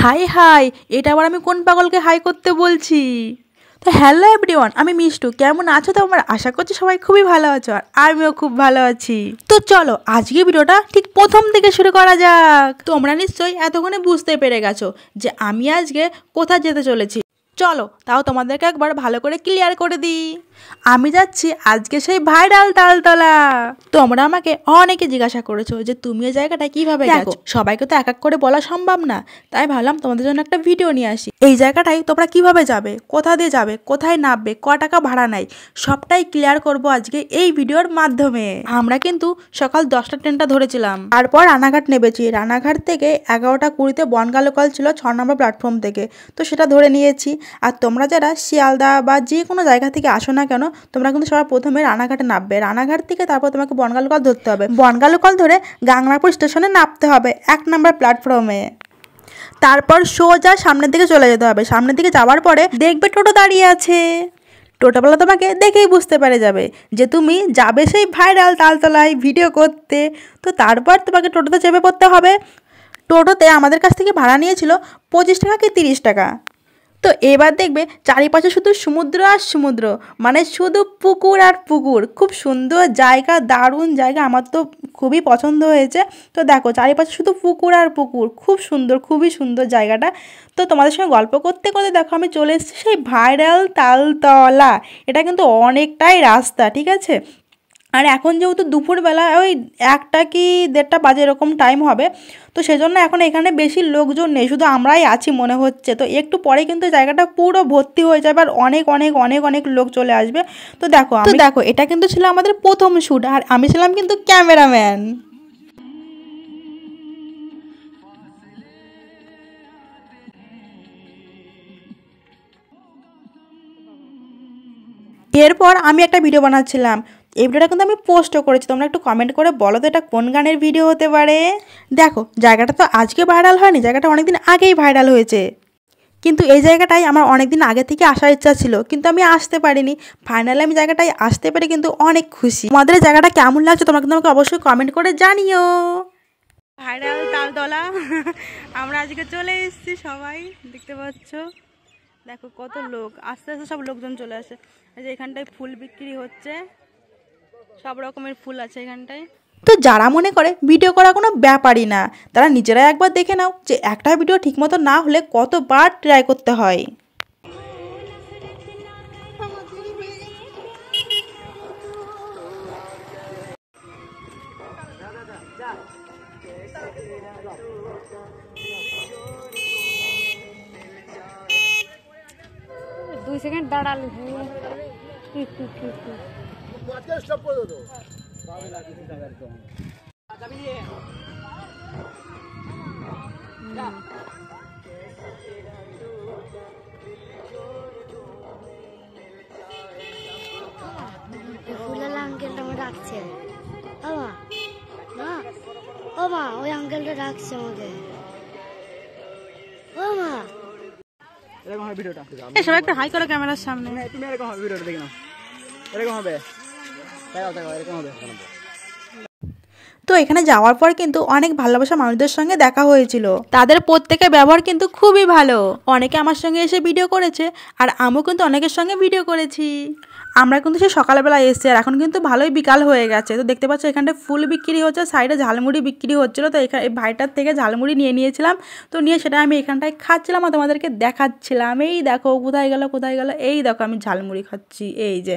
High high, এটা আবার আমি কোন পাগলকে হাই করতে বলছি? তো হ্যালো এভরিওয়ান, আমি মিষ্টু। কেমন আছো তোমরা? আশা করছি সবাই খুবই ভালো আছো, আর আমিও খুব ভালো আছি। তো চলো আজকে ভিডিওটা ঠিক প্রথম থেকে শুরু করা যাক। তোমরা নিশ্চয়ই এতক্ষণে বুঝতে পেরে গেছো যে আমি আজকে কোথায় যেতে চলেছি। চলো তাও তোমাদেরকে একবার ভালো করে ক্লিয়ার করে দিই। আমি যাচ্ছি আজকে সেই ভাইরাল তালতলা। তোমরা আমাকে অনেকে জিজ্ঞাসা করেছো যে তুমি এই জায়গাটা কিভাবে গেছো। সবাইকে তো এক এক করে বলা সম্ভব না, তাই ভাবলাম তোমাদের জন্য একটা ভিডিও নিয়ে আসি। এই জায়গাটায় তোমরা কিভাবে যাবে, কোথা দিয়ে যাবে, কোথায় নামবে, ক টাকা ভাড়া নেয়, সবটাই ক্লিয়ার করব আজকে এই ভিডিওর মাধ্যমে। আমরা কিন্তু সকাল 10টা ট্রেনটা ধরেছিলাম, তারপর রানাঘাট নেমেছি। রানাঘাট থেকে 11টা 20-তে বনগা লোকাল ছিল 6 নম্বর প্ল্যাটফর্ম থেকে, তো সেটা ধরে নিয়েছি। আর তোমরা যারা শিয়ালদা বা যে কোনো জায়গা থেকে আসো না কেন, তোমরা কিন্তু সবার প্রথমে রানাঘাটে নামবে। রানাঘাট থেকে তারপর তোমাকে বনগা লোকাল ধরতে হবে। বনগা লোকাল ধরে গাংনাপুর স্টেশনে নামতে হবে 1 নম্বর প্ল্যাটফর্মে। তারপর সোজা সামনের দিকে চলে যেতে হবে। সামনের দিকে যাওয়ার পরে দেখবে টোটো দাঁড়িয়ে আছে। টোটোওয়ালা তোমাকে দেখেই বুঝতে পেরে যাবে যে তুমি যাবে সেই ভাইরাল তালতলায় ভিডিও করতে। তো তারপর তোমাকে টোটোতে চেপে পড়তে হবে। টোটোতে আমাদের কাছ থেকে ভাড়া নিয়েছিল 25 টাকা কি 30 টাকা। তো এবার দেখবে চারিপাশে শুধু সমুদ্র আর সমুদ্র, মানে শুধু পুকুর আর পুকুর। খুব সুন্দর জায়গা, দারুণ জায়গা, আমার তো খুবই পছন্দ হয়েছে। তো দেখো চারিপাশে শুধু পুকুর আর পুকুর, খুব সুন্দর, খুবই সুন্দর জায়গাটা। তো তোমাদের সঙ্গে গল্প করতে করতে দেখো আমি চলে এসেছি সেই ভাইরাল তালতলা। এটা কিন্তু অনেকটাই রাস্তা, ঠিক আছে। আর এখন যেহেতু দুপুরবেলা ওই 1টা কি 1:30 বাজে এরকম টাইম হবে, তো সেজন্য এখন এখানে বেশি লোকজন নেই, শুধু আমরাই আছি মনে হচ্ছে। তো একটু পরে কিন্তু জায়গাটা পুরো ভর্তি হয়ে যাবে আর অনেক অনেক অনেক অনেক লোক চলে আসবে। তো দেখো এটা কিন্তু ছিল আমাদের প্রথম শ্যুট, আর আমি ছিলাম কিন্তু ক্যামেরাম্যান। এরপর আমি একটা ভিডিও বানাচ্ছিলাম। এই ভিডিওটা কিন্তু আমি পোস্টও করেছি। তোমরা একটু কমেন্ট করে বলো তো এটা কোন গানের ভিডিও হতে পারে। দেখো জায়গাটা তো আজকে ভাইরাল হয়নি, জায়গাটা অনেকদিন আগেই ভাইরাল হয়েছে। কিন্তু এই জায়গাটায় আমার অনেকদিন আগে থেকে আসার ইচ্ছা ছিল, কিন্তু আমি আসতে পারিনি। ফাইনালি আমি জায়গাটায় আসতে পেরে কিন্তু অনেক খুশি। তোমাদের জায়গাটা কেমন লাগছে তোমরা কিন্তু আমাকে অবশ্যই কমেন্ট করে জানিও। ভাইরাল তালতলা আমরা আজকে চলে এসেছি, সবাই দেখতে পাচ্ছ। দেখো কত লোক, আস্তে আস্তে সব লোকজন চলে আসে। এই যে এখানটায় ফুল বিক্রি হচ্ছে, সব রকমের ফুল আছে এখানটায়। তো যারা মনে করে ভিডিও করা কোনো ব্যাপারই না, তারা নিজেরাই একবার দেখে নাও যে একটা ভিডিও ঠিকমতো না হলে কতবার ট্রাই করতে হয়। দুই সেকেন্ড দাঁড়ালে ফুলালা আঙ্কেলটা আমার ডাকছে। ও মা, মা, ও মা, ওই আঙ্কেলটা ডাকছে আমাকে। ও মা, এরকম হবে ভিডিওটা। সবাই একটা হাই করো ক্যামেরার সামনে। তুমি এরকম হবে ভিডিওটা দেখে নাও, এরকম হবে, এরকম হবে। তো এখানে যাওয়ার পর কিন্তু অনেক ভালোবাসা মানুষদের সঙ্গে দেখা হয়েছিল। তাদের প্রত্যেকের ব্যবহার কিন্তু খুবই ভালো। অনেকে আমার সঙ্গে এসে ভিডিও করেছে, আর আমিও কিন্তু অনেকের সঙ্গে ভিডিও করেছি। আমরা কিন্তু সে সকালবেলা এসেছি, আর এখন কিন্তু ভালোই বিকাল হয়ে গেছে। তো দেখতে পাচ্ছ এখানটায় ফুল বিক্রি হচ্ছে, সাইডে ঝালমুড়ি বিক্রি হচ্ছিলো। তো এখানে এই ভাইটার থেকে ঝালমুড়ি নিয়েছিলাম। তো নিয়ে সেটা আমি এখানটায় খাচ্ছিলাম আর তোমাদেরকে দেখাচ্ছিলাম। এই দেখো কোথায় গেল কোথায় গেল, এই দেখো আমি ঝালমুড়ি খাচ্ছি, এই যে।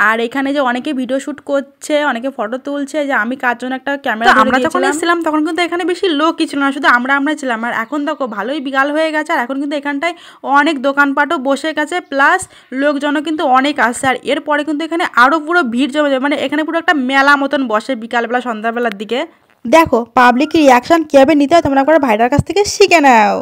আর এখানে যে অনেকে ভিডিও শ্যুট করছে, অনেকে ফটো তুলছে, যে আমি কার জন্য একটা ক্যামেরা। আমরা যখন এসেছিলাম তখন কিন্তু এখানে বেশি লোকই ছিল না, শুধু আমরা ছিলাম। আর এখন দেখো ভালোই বিকাল হয়ে গেছে, আর এখন কিন্তু এখানটায় অনেক দোকানপাটও বসে গেছে, প্লাস লোকজনও কিন্তু অনেক আসছে। আর এরপরে কিন্তু এখানে আরও পুরো ভিড় জমে যাবে, মানে এখানে পুরো একটা মেলা মতন বসে বিকালবেলা সন্ধ্যাবেলার দিকে। দেখো পাবলিক রিয়াকশন কীভাবে নিতে হয় তোমরা একবার ভাইটার কাছ থেকে শিখে নাও।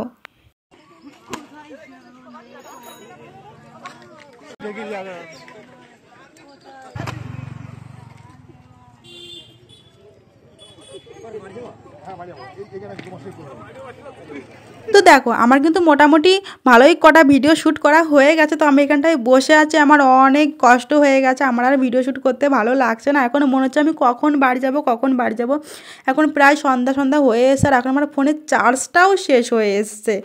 তো দেখো আমার কিন্তু মোটামুটি ভালোই কটা ভিডিও শ্যুট করা হয়ে গেছে। তো আমি এখানটায় বসে আছি, আমার অনেক কষ্ট হয়ে গেছে, আমার আর ভিডিও শ্যুট করতে ভালো লাগছে না। এখন মনে হচ্ছে আমি কখন বাড়ি যাব। এখন প্রায় সন্ধ্যা হয়ে এসে আর এখন আমার ফোনের চার্জটাও শেষ হয়ে এসছে।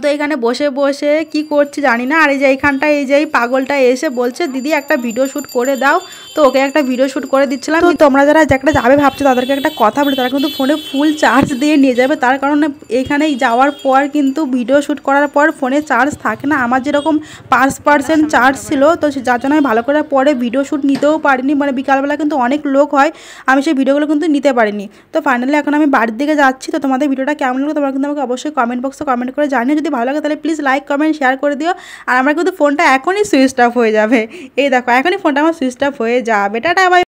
তো এখানে বসে বসে কি করছি জানি না। আর এই যে এইখানটায় এই যে এই পাগলটা এসে বলছে দিদি একটা ভিডিও শ্যুট করে দাও। তো ওকে একটা ভিডিও শ্যুট করে দিচ্ছিলাম। তো তোমরা যারা একটা যাবে ভাবছো তাদেরকে একটা কথা বলি, তারা কিন্তু ফোনে ফুল চার্জ দিয়ে নিয়ে যাবে, তার কারণে এইখানে যাওয়ার পর কিন্তু ভিডিও শ্যুট করার পর ফোনে চার্জ থাকে না। আমার যেরকম 5% চার্জ ছিল, তো যার জন্য আমি ভালো করে পরে ভিডিও শ্যুট নিতেও পারিনি। মানে বিকালবেলা কিন্তু অনেক লোক হয়, আমি সেই ভিডিওগুলো কিন্তু নিতে পারিনি। তো ফাইনালি এখন আমি বাড়ির দিকে যাচ্ছি। তো তোমাদের ভিডিওটা কেমন লাগলো তোমরা কিন্তু আমাকে অবশ্যই কমেন্ট বক্সে কমেন্ট করে জানিও। যদি ভালো লাগে তাহলে প্লিজ লাইক কমেন্ট শেয়ার করে দিও। আর আমার কিন্তু ফোনটা এখনই সুইচ অফ হয়ে যাবে। এই দেখো এখনই ফোনটা আমার সুইচ অফ হয়ে যাবে। Tata bye.